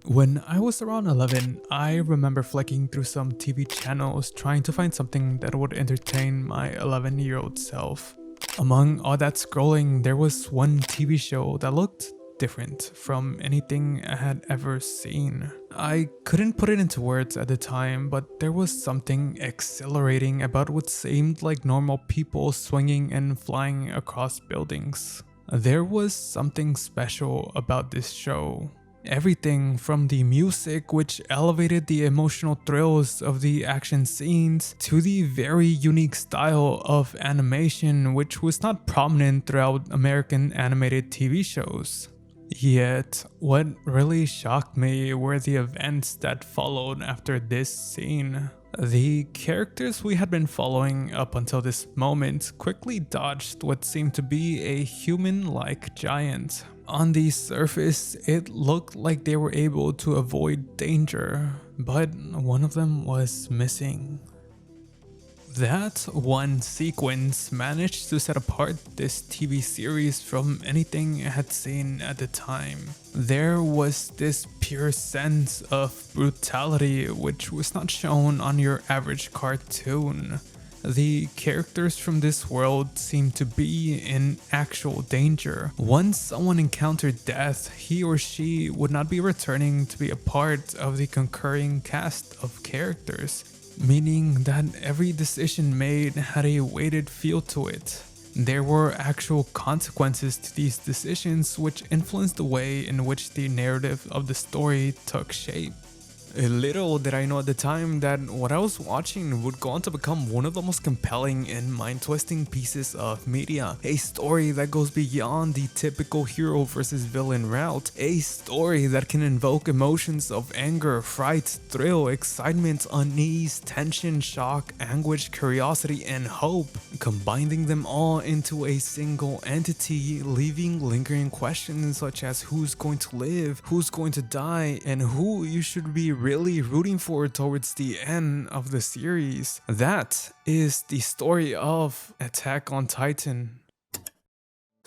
When I was around 11, I remember flicking through some TV channels trying to find something that would entertain my 11-year-old self. Among all that scrolling, there was one TV show that looked different from anything I had ever seen. I couldn't put it into words at the time, but there was something exhilarating about what seemed like normal people swinging and flying across buildings. There was something special about this show. Everything from the music, which elevated the emotional thrills of the action scenes, to the very unique style of animation, which was not prominent throughout American animated TV shows. Yet, what really shocked me were the events that followed after this scene. The characters we had been following up until this moment quickly dodged what seemed to be a human-like giant. On the surface, it looked like they were able to avoid danger, but one of them was missing. That one sequence managed to set apart this TV series from anything I had seen at the time. There was this pure sense of brutality which was not shown on your average cartoon. The characters from this world seemed to be in actual danger. Once someone encountered death, he or she would not be returning to be a part of the concurring cast of characters, meaning that every decision made had a weighted feel to it. There were actual consequences to these decisions which influenced the way in which the narrative of the story took shape. Little did I know at the time that what I was watching would go on to become one of the most compelling and mind-twisting pieces of media. A story that goes beyond the typical hero versus villain route. A story that can invoke emotions of anger, fright, thrill, excitement, unease, tension, shock, anguish, curiosity, and hope, combining them all into a single entity, leaving lingering questions such as who's going to live, who's going to die, and who you should be really rooting for towards the end of the series. That is the story of Attack on Titan.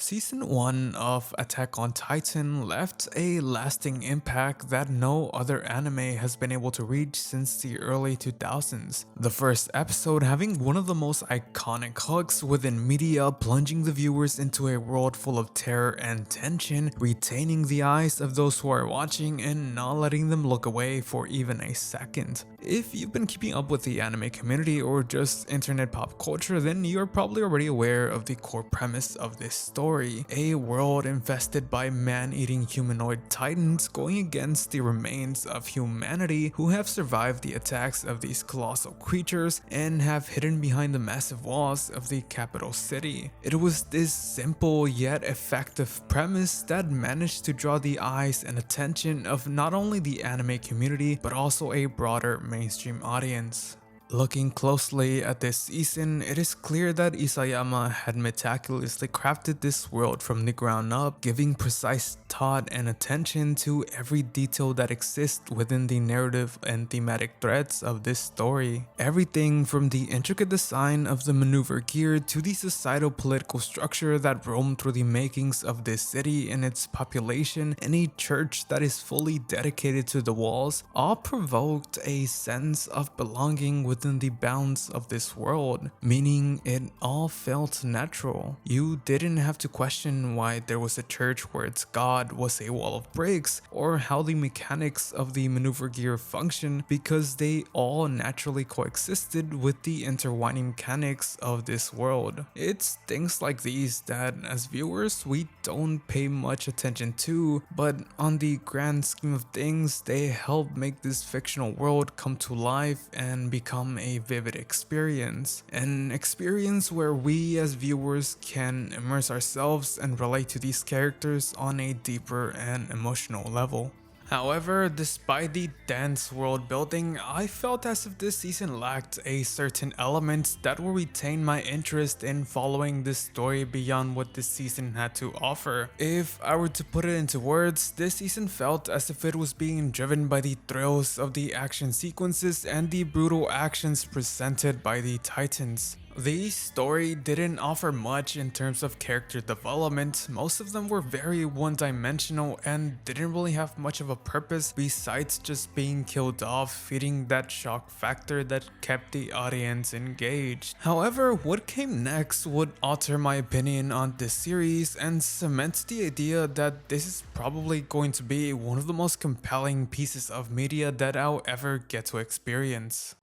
Season 1 of Attack on Titan left a lasting impact that no other anime has been able to reach since the early 2000s. The first episode having one of the most iconic hooks within media, plunging the viewers into a world full of terror and tension, retaining the eyes of those who are watching and not letting them look away for even a second. If you've been keeping up with the anime community or just internet pop culture, then you're probably already aware of the core premise of this story. A world infested by man-eating humanoid titans going against the remains of humanity who have survived the attacks of these colossal creatures and have hidden behind the massive walls of the capital city. It was this simple yet effective premise that managed to draw the eyes and attention of not only the anime community but also a broader mainstream audience. Looking closely at this season, it is clear that Isayama had meticulously crafted this world from the ground up, giving precise thought and attention to every detail that exists within the narrative and thematic threads of this story. Everything from the intricate design of the maneuver gear to the societal political structure that roamed through the makings of this city and its population, and a church that is fully dedicated to the walls, all provoked a sense of belonging within the bounds of this world, meaning it all felt natural. You didn't have to question why there was a church where its god was a wall of bricks, or how the mechanics of the maneuver gear function, because they all naturally coexisted with the intertwining mechanics of this world. It's things like these that, as viewers, we don't pay much attention to, but on the grand scheme of things, they help make this fictional world come to life and become a vivid experience. An experience where we as viewers can immerse ourselves and relate to these characters on a deeper and emotional level. However, despite the dense world building, I felt as if this season lacked a certain element that will retain my interest in following this story beyond what this season had to offer. If I were to put it into words, this season felt as if it was being driven by the thrills of the action sequences and the brutal actions presented by the Titans. The story didn't offer much in terms of character development. Most of them were very one-dimensional and didn't really have much of a purpose besides just being killed off, feeding that shock factor that kept the audience engaged. However, what came next would alter my opinion on this series and cement the idea that this is probably going to be one of the most compelling pieces of media that I'll ever get to experience.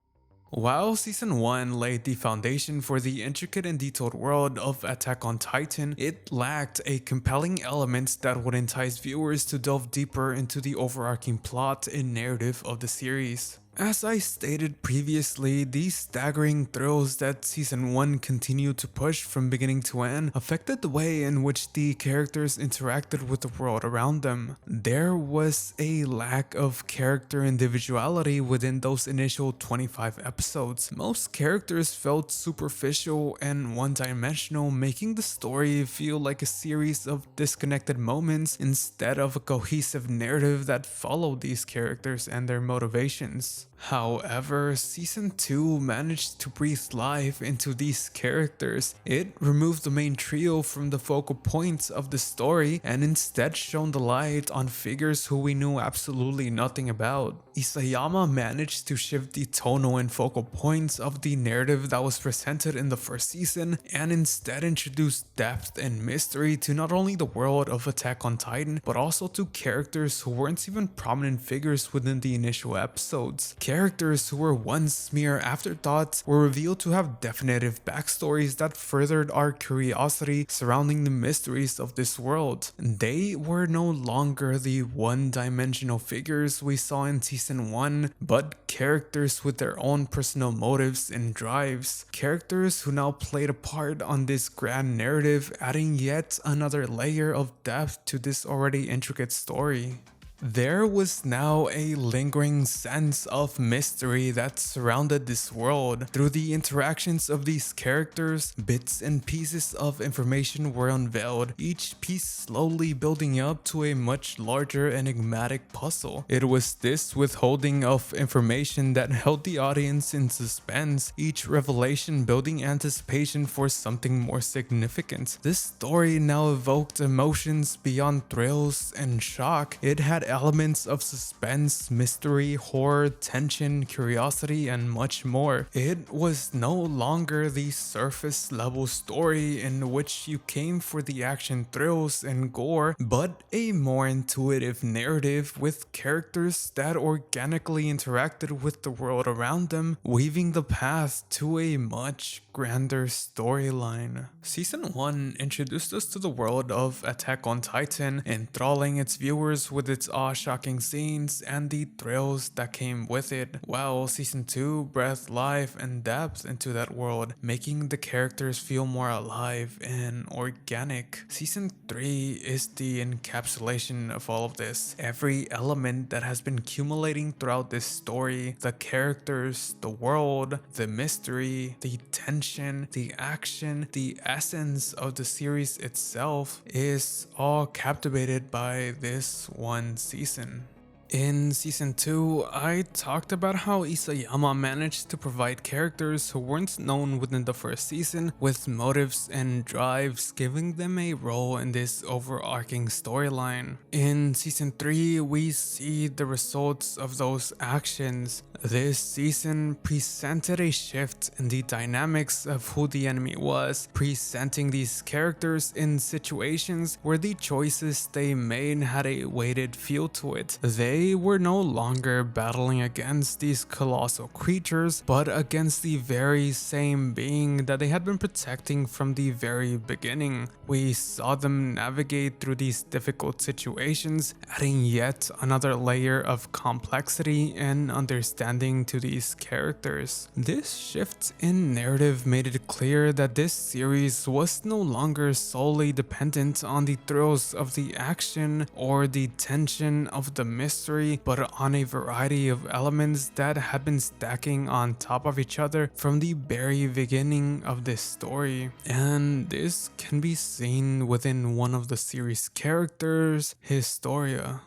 While Season 1 laid the foundation for the intricate and detailed world of Attack on Titan, it lacked a compelling element that would entice viewers to delve deeper into the overarching plot and narrative of the series. As I stated previously, these staggering thrills that Season 1 continued to push from beginning to end affected the way in which the characters interacted with the world around them. There was a lack of character individuality within those initial 25 episodes. Most characters felt superficial and one-dimensional, making the story feel like a series of disconnected moments instead of a cohesive narrative that followed these characters and their motivations. However, Season 2 managed to breathe life into these characters. It removed the main trio from the focal points of the story and instead shone the light on figures who we knew absolutely nothing about. Isayama managed to shift the tonal and focal points of the narrative that was presented in the first season and instead introduced depth and mystery to not only the world of Attack on Titan, but also to characters who weren't even prominent figures within the initial episodes. Characters who were once mere afterthoughts were revealed to have definitive backstories that furthered our curiosity surrounding the mysteries of this world. They were no longer the one-dimensional figures we saw in Season 1, but characters with their own personal motives and drives. Characters who now played a part on this grand narrative, adding yet another layer of depth to this already intricate story. There was now a lingering sense of mystery that surrounded this world. Through the interactions of these characters, bits and pieces of information were unveiled, each piece slowly building up to a much larger enigmatic puzzle. It was this withholding of information that held the audience in suspense, each revelation building anticipation for something more significant. This story now evoked emotions beyond thrills and shock. It had elements of suspense, mystery, horror, tension, curiosity, and much more. It was no longer the surface level story in which you came for the action thrills and gore, but a more intuitive narrative with characters that organically interacted with the world around them, weaving the path to a much grander storyline. Season 1 introduced us to the world of Attack on Titan, enthralling its viewers with its awe-shocking scenes and the thrills that came with it, while Season 2 breathed life and depth into that world, making the characters feel more alive and organic. Season 3 is the encapsulation of all of this. Every element that has been accumulating throughout this story, the characters, the world, the mystery, the tension, the action, the essence of the series itself is all captivated by this one season. In Season 2, I talked about how Isayama managed to provide characters who weren't known within the first season with motives and drives, giving them a role in this overarching storyline. In Season 3, we see the results of those actions. This season presented a shift in the dynamics of who the enemy was, presenting these characters in situations where the choices they made had a weighted feel to it. They were no longer battling against these colossal creatures, but against the very same being that they had been protecting from the very beginning. We saw them navigate through these difficult situations, adding yet another layer of complexity and understanding to these characters. This shift in narrative made it clear that this series was no longer solely dependent on the thrills of the action or the tension of the mystery, but on a variety of elements that had been stacking on top of each other from the very beginning of this story. And this can be seen within one of the series' characters, Historia.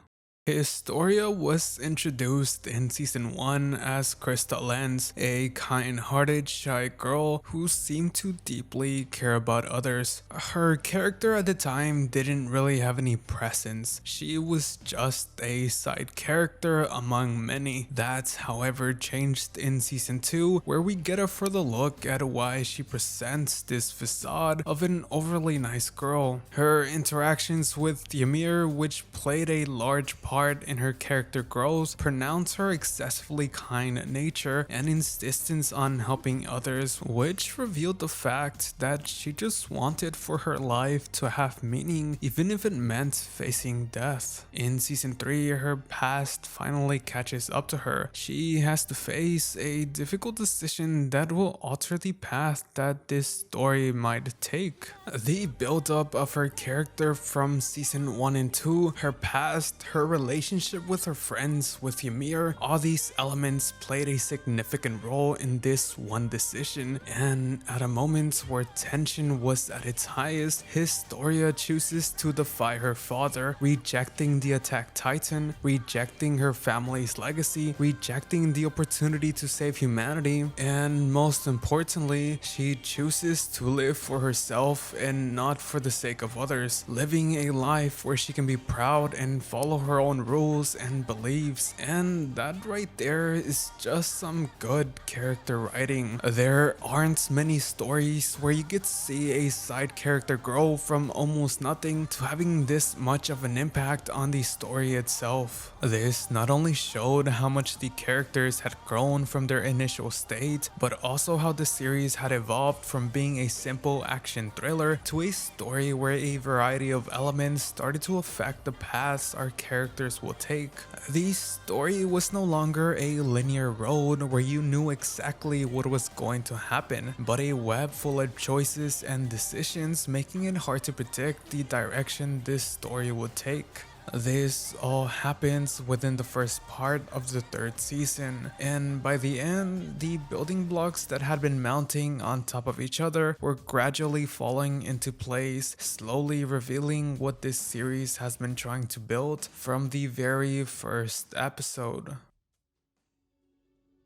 Historia was introduced in season 1 as Christoffer, a kind-hearted, shy girl who seemed to deeply care about others. Her character at the time didn't really have any presence. She was just a side character among many. That, however, changed in season 2, where we get a further look at why she presents this facade of an overly nice girl. Her interactions with Ymir, which played a large part in her character growth, pronounce her excessively kind nature and insistence on helping others, which revealed the fact that she just wanted for her life to have meaning, even if it meant facing death. In season 3, her past finally catches up to her. She has to face a difficult decision that will alter the path that this story might take. The build-up of her character from season 1 and 2, her past, her relationship with her friends, with Ymir, all these elements played a significant role in this one decision, and at a moment where tension was at its highest, Historia chooses to defy her father, rejecting the Attack Titan, rejecting her family's legacy, rejecting the opportunity to save humanity, and most importantly, she chooses to live for herself and not for the sake of others, living a life where she can be proud and follow her own rules and beliefs, and that right there is just some good character writing. There aren't many stories where you get to see a side character grow from almost nothing to having this much of an impact on the story itself. This not only showed how much the characters had grown from their initial state, but also how the series had evolved from being a simple action thriller to a story where a variety of elements started to affect the paths our characters will take. The story was no longer a linear road where you knew exactly what was going to happen, but a web full of choices and decisions, making it hard to predict the direction this story would take. This all happens within the first part of the 3rd season, and by the end, the building blocks that had been mounting on top of each other were gradually falling into place, slowly revealing what this series has been trying to build from the very first episode.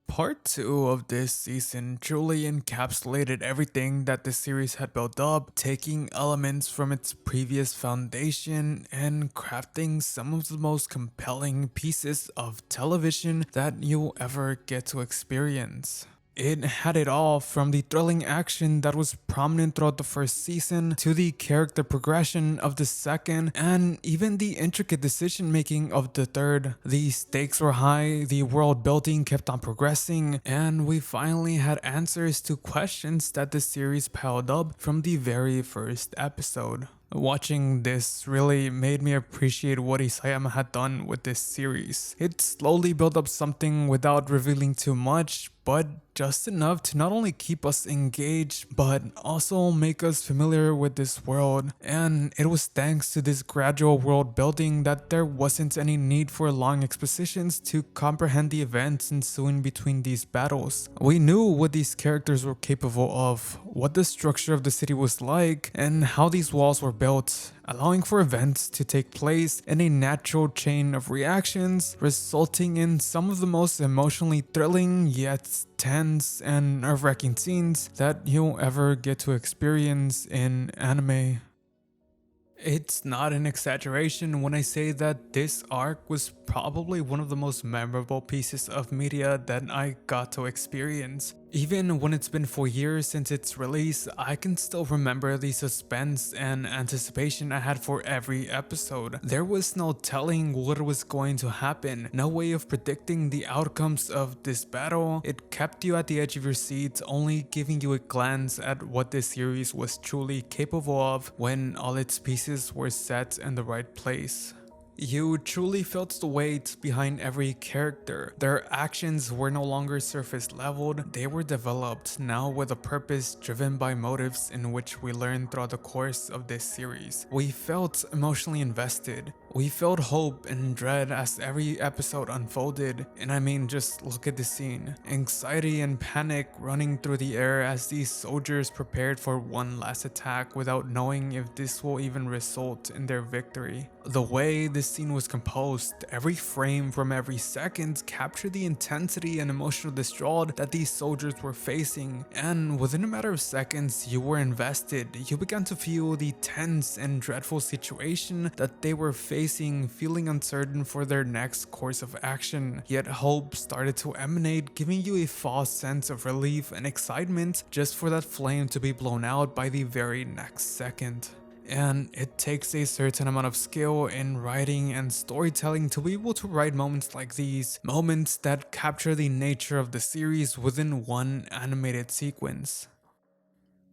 Part 2 of this season truly encapsulated everything that the series had built up, taking elements from its previous foundation and crafting some of the most compelling pieces of television that you'll ever get to experience. It had it all, from the thrilling action that was prominent throughout the first season to the character progression of the second, and even the intricate decision making of the third. The stakes were high, the world building kept on progressing, and we finally had answers to questions that the series piled up from the very first episode. Watching this really made me appreciate what Isayama had done with this series. It slowly built up something without revealing too much, but just enough to not only keep us engaged, but also make us familiar with this world. And it was thanks to this gradual world building that there wasn't any need for long expositions to comprehend the events ensuing between these battles. We knew what these characters were capable of, what the structure of the city was like, and how these walls were built, allowing for events to take place in a natural chain of reactions, resulting in some of the most emotionally thrilling yet tense and nerve-wracking scenes that you'll ever get to experience in anime. It's not an exaggeration when I say that this arc was probably one of the most memorable pieces of media that I got to experience. Even when it's been 4 years since its release, I can still remember the suspense and anticipation I had for every episode. There was no telling what was going to happen, no way of predicting the outcomes of this battle. It kept you at the edge of your seat, only giving you a glance at what this series was truly capable of when all its pieces were set in the right place. You truly felt the weight behind every character. Their actions were no longer surface leveled, they were developed, now with a purpose driven by motives in which we learned throughout the course of this series. We felt emotionally invested. We felt hope and dread as every episode unfolded, and I mean, just look at the scene. Anxiety and panic running through the air as these soldiers prepared for one last attack without knowing if this will even result in their victory. The way this scene was composed, every frame from every second captured the intensity and emotional distraught that these soldiers were facing, and within a matter of seconds you were invested. You began to feel the tense and dreadful situation that they were facing, feeling uncertain for their next course of action. Yet hope started to emanate, giving you a false sense of relief and excitement just for that flame to be blown out by the very next second. And it takes a certain amount of skill in writing and storytelling to be able to write moments like these, moments that capture the nature of the series within one animated sequence.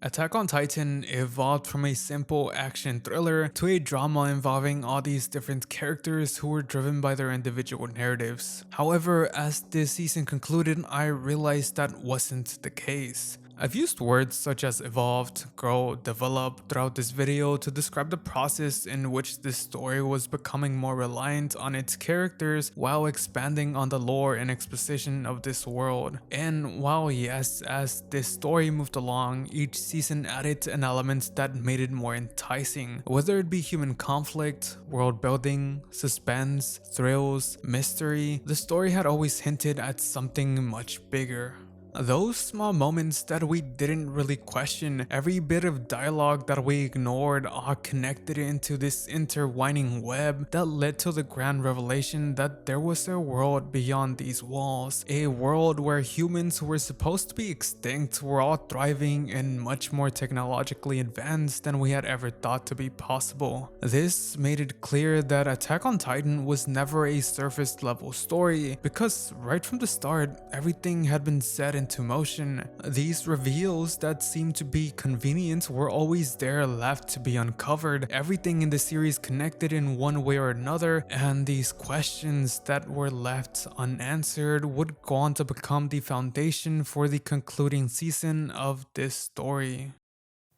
Attack on Titan evolved from a simple action thriller to a drama involving all these different characters who were driven by their individual narratives. However, as this season concluded, I realized that wasn't the case. I've used words such as evolved, grow, develop throughout this video to describe the process in which this story was becoming more reliant on its characters while expanding on the lore and exposition of this world. And while yes, as this story moved along, each season added an element that made it more enticing, whether it be human conflict, world building, suspense, thrills, mystery. The story had always hinted at something much bigger. Those small moments that we didn't really question, every bit of dialogue that we ignored, all connected into this intertwining web that led to the grand revelation that there was a world beyond these walls, a world where humans who were supposed to be extinct were all thriving and much more technologically advanced than we had ever thought to be possible. This made it clear that Attack on Titan was never a surface level story, because right from the start, everything had been set into motion. These reveals that seemed to be convenient were always there, left to be uncovered. Everything in the series connected in one way or another, and these questions that were left unanswered would go on to become the foundation for the concluding season of this story.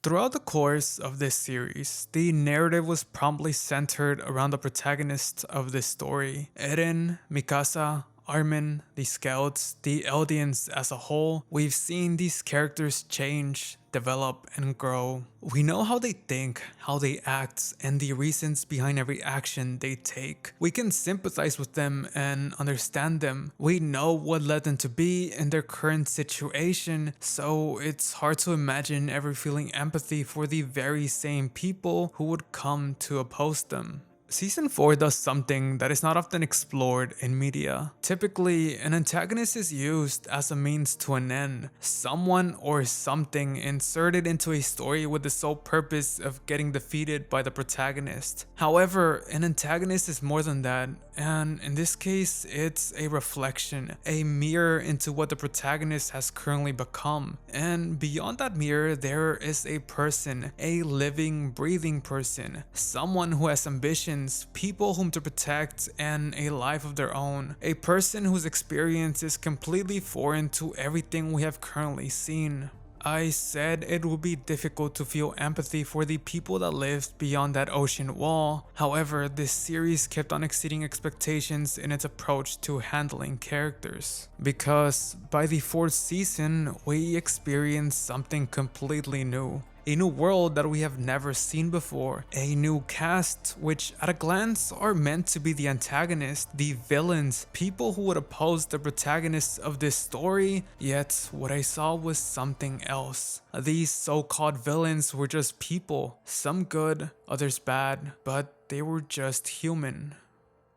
Throughout the course of this series, the narrative was promptly centered around the protagonist of this story: Eren, Mikasa, Armin, the Scouts, the Eldians as a whole. We've seen these characters change, develop, and grow. We know how they think, how they act, and the reasons behind every action they take. We can sympathize with them and understand them. We know what led them to be in their current situation, so it's hard to imagine ever feeling empathy for the very same people who would come to oppose them. Season 4 does something that is not often explored in media. Typically, an antagonist is used as a means to an end, someone or something inserted into a story with the sole purpose of getting defeated by the protagonist. However, an antagonist is more than that, and in this case, it's a reflection, a mirror into what the protagonist has currently become. And beyond that mirror, there is a person, a living, breathing person, someone who has ambitions, people whom to protect, and a life of their own. A person whose experience is completely foreign to everything we have currently seen. I said it would be difficult to feel empathy for the people that lived beyond that ocean wall. However, this series kept on exceeding expectations in its approach to handling characters. Because by the 4th season, we experienced something completely new. A new world that we have never seen before, a new cast which at a glance are meant to be the antagonist, the villains, people who would oppose the protagonists of this story, yet what I saw was something else. These so-called villains were just people, some good, others bad, but they were just human.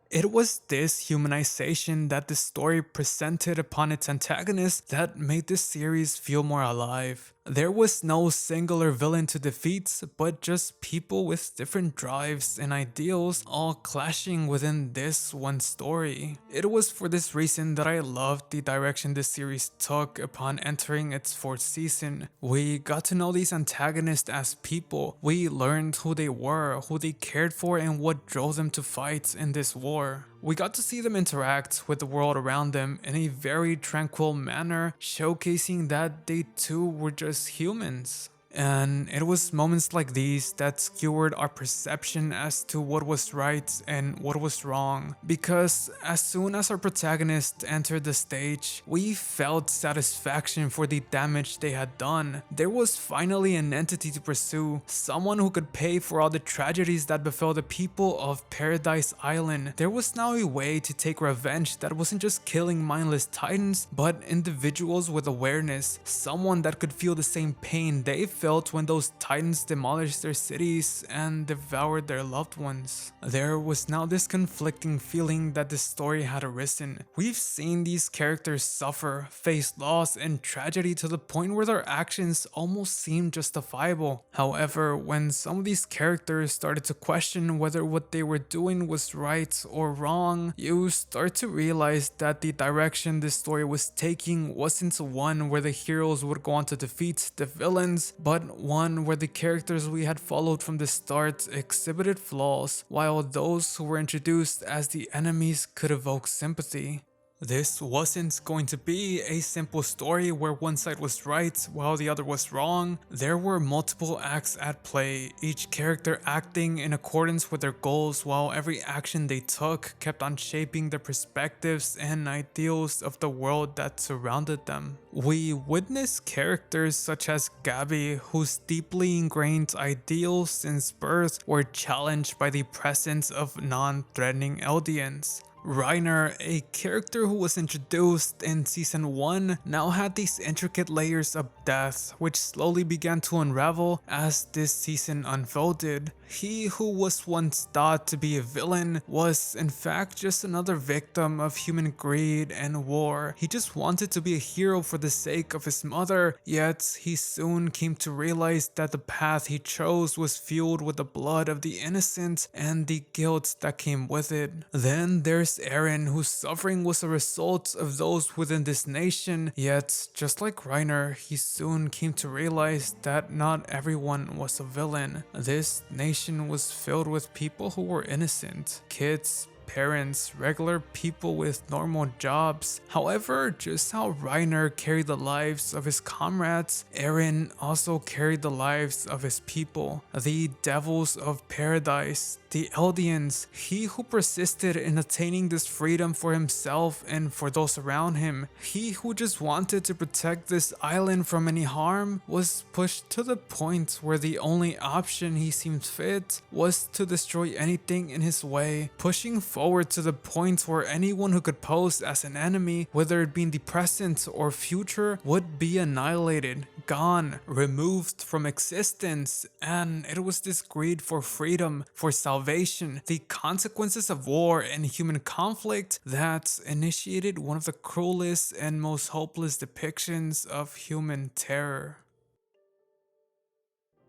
It was this humanization that the story presented upon its antagonist that made this series feel more alive. There was no singular villain to defeat, but just people with different drives and ideals all clashing within this one story. It was for this reason that I loved the direction this series took upon entering its 4th season. We got to know these antagonists as people. We learned who they were, who they cared for, and what drove them to fight in this war. We got to see them interact with the world around them in a very tranquil manner, showcasing that they too were just humans. And it was moments like these that skewered our perception as to what was right and what was wrong. Because as soon as our protagonist entered the stage, we felt satisfaction for the damage they had done. There was finally an entity to pursue, someone who could pay for all the tragedies that befell the people of Paradise Island. There was now a way to take revenge that wasn't just killing mindless titans, but individuals with awareness, someone that could feel the same pain they felt when those titans demolished their cities and devoured their loved ones. There was now this conflicting feeling that the story had arisen. We've seen these characters suffer, face loss and tragedy to the point where their actions almost seemed justifiable. However, when some of these characters started to question whether what they were doing was right or wrong, you start to realize that the direction this story was taking wasn't one where the heroes would go on to defeat the villains, but one where the characters we had followed from the start exhibited flaws, while those who were introduced as the enemies could evoke sympathy. This wasn't going to be a simple story where one side was right while the other was wrong. There were multiple acts at play, each character acting in accordance with their goals, while every action they took kept on shaping their perspectives and ideals of the world that surrounded them. We witnessed characters such as Gabby, whose deeply ingrained ideals since birth were challenged by the presence of non-threatening Eldians. Reiner, a character who was introduced in season 1, now had these intricate layers of death which slowly began to unravel as this season unfolded. He who was once thought to be a villain was in fact just another victim of human greed and war. He just wanted to be a hero for the sake of his mother, yet he soon came to realize that the path he chose was fueled with the blood of the innocent and the guilt that came with it. Then there's Eren, whose suffering was a result of those within this nation, yet just like Reiner, he soon came to realize that not everyone was a villain. This nation was filled with people who were innocent, kids, parents, regular people with normal jobs. However, just how Reiner carried the lives of his comrades, Eren also carried the lives of his people, the devils of paradise, the Eldians. He who persisted in attaining this freedom for himself and for those around him, he who just wanted to protect this island from any harm, was pushed to the point where the only option he seemed fit was to destroy anything in his way, pushing forward to the point where anyone who could pose as an enemy, whether it be in the present or future, would be annihilated, gone, removed from existence. And it was this greed for freedom, for salvation, the consequences of war and human conflict that initiated one of the cruelest and most hopeless depictions of human terror.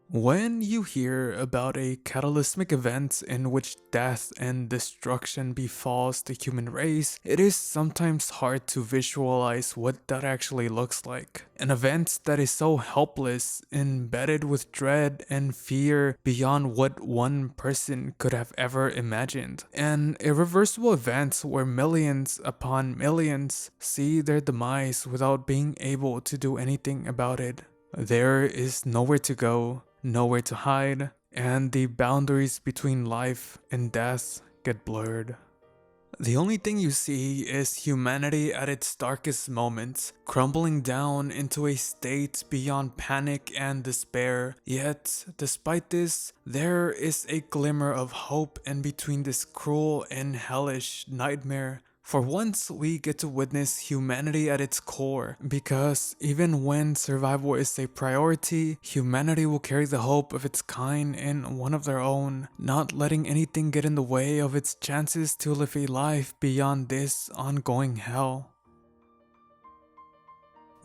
When you hear about a cataclysmic event in which death and destruction befalls the human race, it is sometimes hard to visualize what that actually looks like. An event that is so helpless, embedded with dread and fear beyond what one person could have ever imagined. An irreversible event where millions upon millions see their demise without being able to do anything about it. There is nowhere to go, nowhere to hide, and the boundaries between life and death get blurred. The only thing you see is humanity at its darkest moments, crumbling down into a state beyond panic and despair. Yet, despite this, there is a glimmer of hope in between this cruel and hellish nightmare. For once, we get to witness humanity at its core, because even when survival is a priority, humanity will carry the hope of its kind in one of their own, not letting anything get in the way of its chances to live a life beyond this ongoing hell.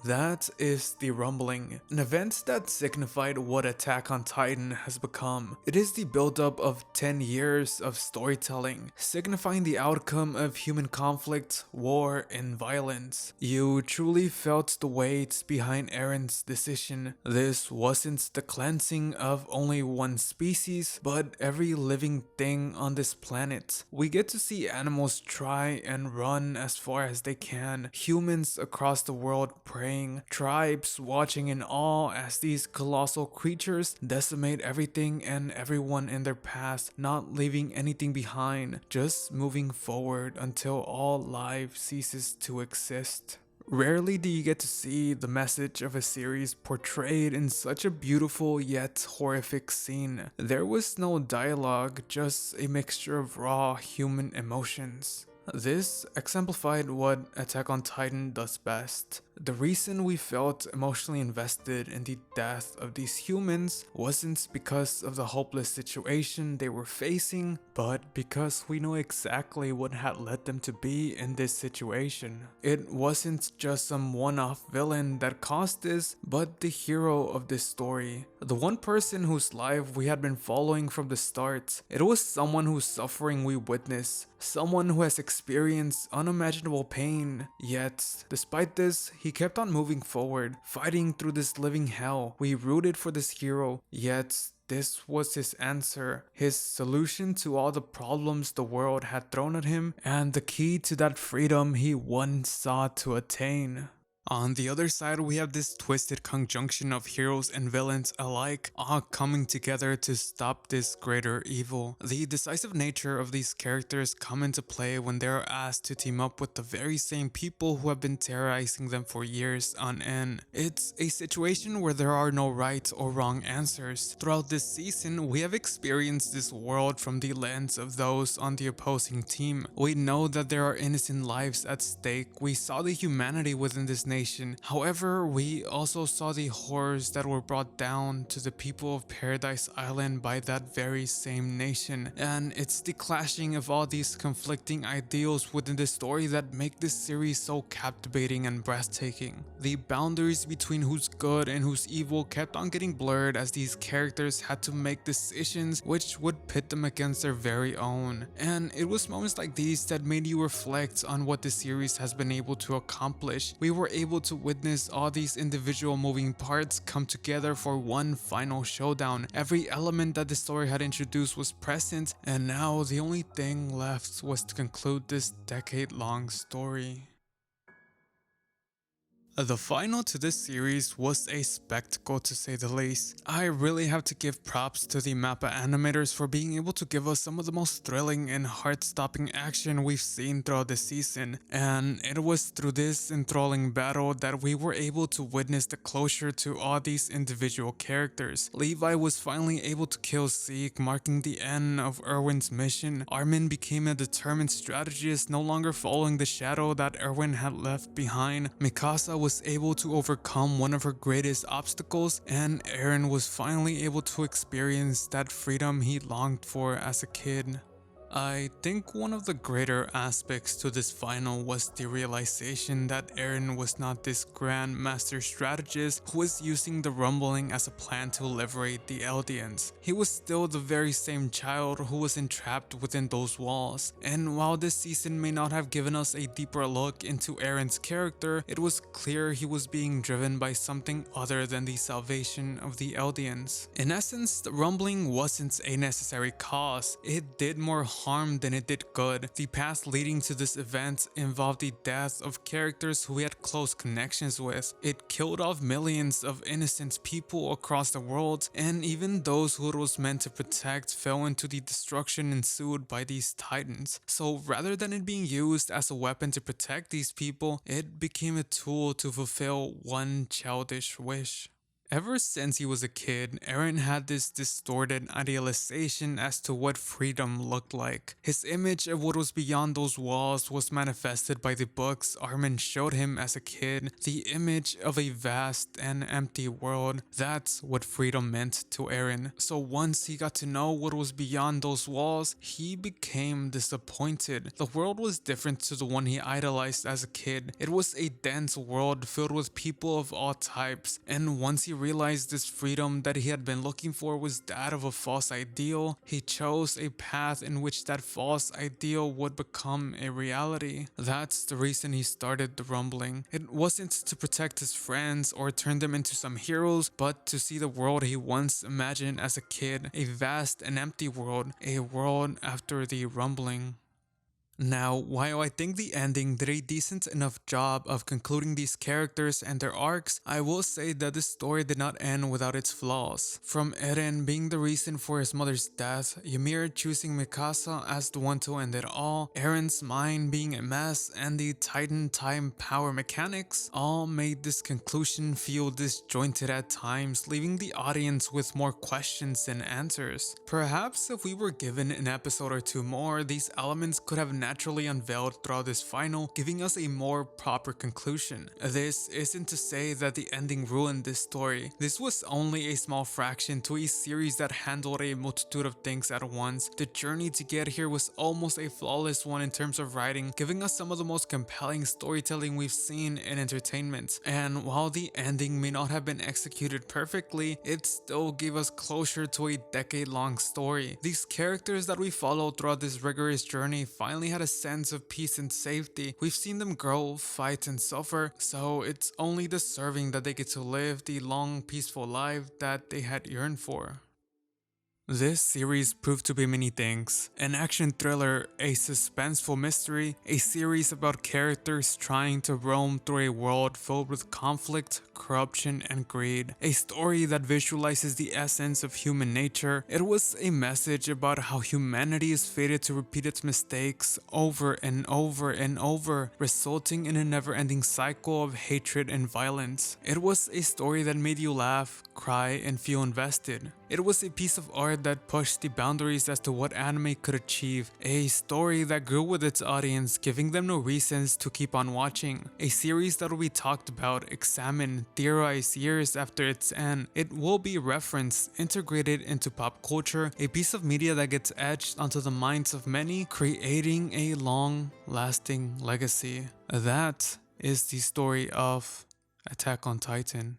That is the Rumbling, an event that signified what Attack on Titan has become. It is the buildup of 10 years of storytelling, signifying the outcome of human conflict, war, and violence. You truly felt the weight behind Eren's decision. This wasn't the cleansing of only one species, but every living thing on this planet. We get to see animals try and run as far as they can, humans across the world praying portraying. Tribes watching in awe as these colossal creatures decimate everything and everyone in their path, not leaving anything behind, just moving forward until all life ceases to exist. Rarely do you get to see the message of a series portrayed in such a beautiful yet horrific scene. There was no dialogue, just a mixture of raw human emotions. This exemplified what Attack on Titan does best. The reason we felt emotionally invested in the death of these humans wasn't because of the hopeless situation they were facing, but because we know exactly what had led them to be in this situation. It wasn't just some one-off villain that caused this, but the hero of this story. The one person whose life we had been following from the start. It was someone whose suffering we witnessed, someone who has experienced unimaginable pain. Yet, despite this, he kept on moving forward, fighting through this living hell. We rooted for this hero, yet this was his answer, his solution to all the problems the world had thrown at him, and the key to that freedom he once sought to attain. On the other side, we have this twisted conjunction of heroes and villains alike, all coming together to stop this greater evil. The decisive nature of these characters come into play when they are asked to team up with the very same people who have been terrorizing them for years on end. It's a situation where there are no right or wrong answers. Throughout this season, we have experienced this world from the lens of those on the opposing team. We know that there are innocent lives at stake. We saw the humanity within this nation. However, we also saw the horrors that were brought down to the people of Paradise Island by that very same nation. And it's the clashing of all these conflicting ideals within the story that make this series so captivating and breathtaking. The boundaries between who's good and who's evil kept on getting blurred as these characters had to make decisions which would pit them against their very own. And it was moments like these that made you reflect on what the series has been able to accomplish. We were able to witness all these individual moving parts come together for one final showdown. Every element that the story had introduced was present, and now the only thing left was to conclude this decade-long story. The final to this series was a spectacle to say the least. I really have to give props to the Mappa animators for being able to give us some of the most thrilling and heart-stopping action we've seen throughout the season, and it was through this enthralling battle that we were able to witness the closure to all these individual characters. Levi was finally able to kill Zeke, marking the end of Erwin's mission. Armin became a determined strategist, no longer following the shadow that Erwin had left behind. Mikasa was able to overcome one of her greatest obstacles, and Eren was finally able to experience that freedom he longed for as a kid. I think one of the greater aspects to this final was the realization that Eren was not this grand master strategist who was using the rumbling as a plan to liberate the Eldians. He was still the very same child who was entrapped within those walls. And while this season may not have given us a deeper look into Eren's character, it was clear he was being driven by something other than the salvation of the Eldians. In essence, the rumbling wasn't a necessary cause. It did more harm than it did good. The path leading to this event involved the death of characters who we had close connections with. It killed off millions of innocent people across the world, and even those who it was meant to protect fell into the destruction ensued by these titans. So rather than it being used as a weapon to protect these people, it became a tool to fulfill one childish wish. Ever since he was a kid, Eren had this distorted idealization as to what freedom looked like. His image of what was beyond those walls was manifested by the books Armin showed him as a kid, the image of a vast and empty world. That's what freedom meant to Eren. So once he got to know what was beyond those walls, he became disappointed. The world was different to the one he idolized as a kid. It was a dense world filled with people of all types, and once he realized this freedom that he had been looking for was that of a false ideal, he chose a path in which that false ideal would become a reality. That's the reason he started the rumbling. It wasn't to protect his friends or turn them into some heroes, but to see the world he once imagined as a kid, a vast and empty world, a world after the rumbling. Now, while I think the ending did a decent enough job of concluding these characters and their arcs, I will say that the story did not end without its flaws. From Eren being the reason for his mother's death, Ymir choosing Mikasa as the one to end it all, Eren's mind being a mess, and the Titan time power mechanics all made this conclusion feel disjointed at times, leaving the audience with more questions than answers. Perhaps if we were given an episode or two more, these elements could have naturally unveiled throughout this final, giving us a more proper conclusion. This isn't to say that the ending ruined this story. This was only a small fraction to a series that handled a multitude of things at once. The journey to get here was almost a flawless one in terms of writing, giving us some of the most compelling storytelling we've seen in entertainment. And while the ending may not have been executed perfectly, it still gave us closure to a decade-long story. These characters that we followed throughout this rigorous journey finally had a sense of peace and safety. We've seen them grow, fight, and suffer, so it's only deserving that they get to live the long, peaceful life that they had yearned for. This series proved to be many things: an action thriller, a suspenseful mystery, a series about characters trying to roam through a world filled with conflict, corruption, and greed, a story that visualizes the essence of human nature. It was a message about how humanity is fated to repeat its mistakes over and over and over, resulting in a never-ending cycle of hatred and violence. It was a story that made you laugh, cry, and feel invested. It was a piece of art that pushed the boundaries as to what anime could achieve, a story that grew with its audience, giving them no reasons to keep on watching, a series that will be talked about, examined, theorized years after its end. It will be referenced, integrated into pop culture, a piece of media that gets etched onto the minds of many, creating a long-lasting legacy. That is the story of Attack on Titan.